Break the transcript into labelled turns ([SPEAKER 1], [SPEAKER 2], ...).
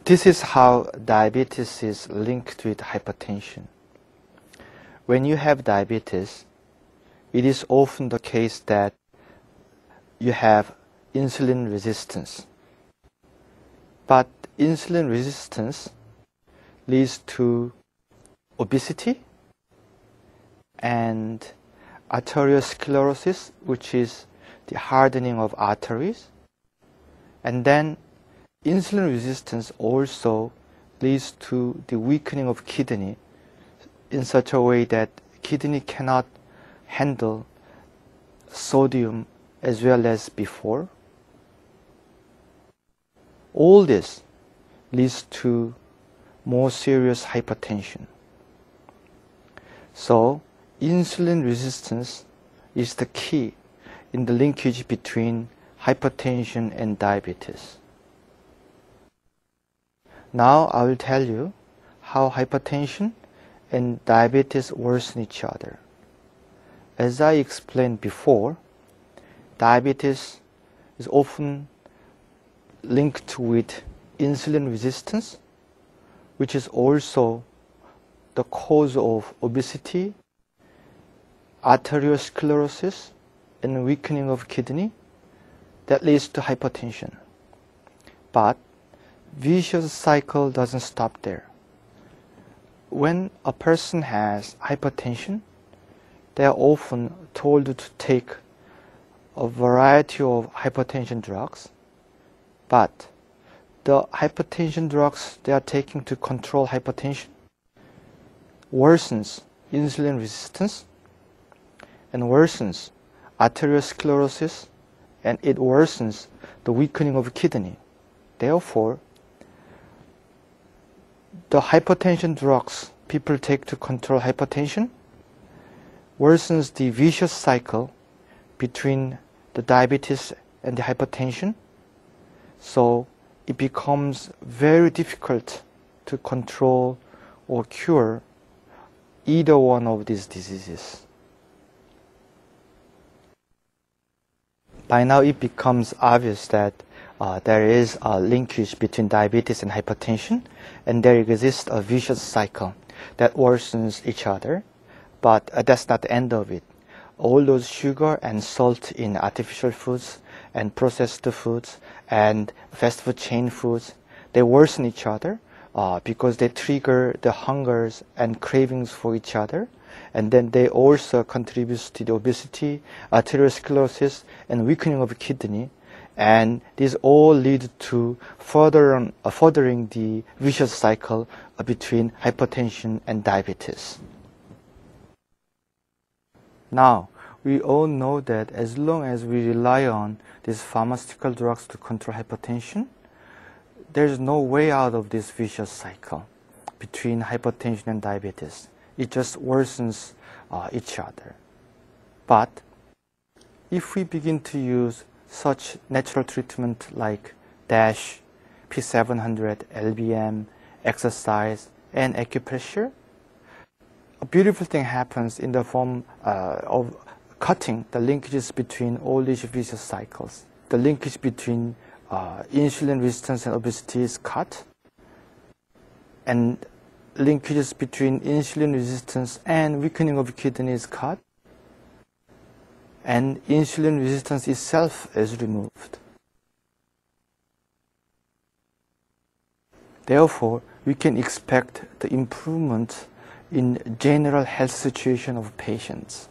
[SPEAKER 1] This is how diabetes is linked with hypertension. When you have diabetes, it is often the case that you have insulin resistance. But insulin resistance leads to obesity and arteriosclerosis, which is the hardening of arteries. And then insulin resistance also leads to the weakening of kidney in such a way that kidney cannot handle sodium as well as before. All this leads to more serious hypertension. So, insulin resistance is the key in the linkage between hypertension and diabetes. Now I will tell you how hypertension and diabetes worsen each other. As I explained before, diabetes is often linked with insulin resistance, which is also the cause of obesity, arteriosclerosis, and weakening of kidney that leads to hypertension. But vicious cycle doesn't stop there. When a person has hypertension, they are often told to take a variety of hypertension drugs, but the hypertension drugs they are taking to control hypertension worsens insulin resistance and worsens arteriosclerosis, and it worsens the weakening of kidney. Therefore, the hypertension drugs people take to control hypertension worsens the vicious cycle between the diabetes and the hypertension. So it becomes very difficult to control or cure either one of these diseases. By now it becomes obvious that there is a linkage between diabetes and hypertension, and there exists a vicious cycle that worsens each other, but that's not the end of it. All those sugar and salt in artificial foods and processed foods and fast food chain foods, they worsen each other because they trigger the hungers and cravings for each other, and then they also contribute to the obesity, arteriosclerosis, and weakening of kidney, and these all lead to furthering the vicious cycle between hypertension and diabetes. Now, we all know that as long as we rely on these pharmaceutical drugs to control hypertension, there's no way out of this vicious cycle between hypertension and diabetes. It just worsens each other. But if we begin to use such natural treatment like DASH, P700, LBM, exercise, and acupressure, a beautiful thing happens in the form of cutting the linkages between all these vicious cycles. The linkage between insulin resistance and obesity is cut, and linkages between insulin resistance and weakening of kidney is cut, and insulin resistance itself is removed. Therefore, we can expect the improvement in general health situation of patients.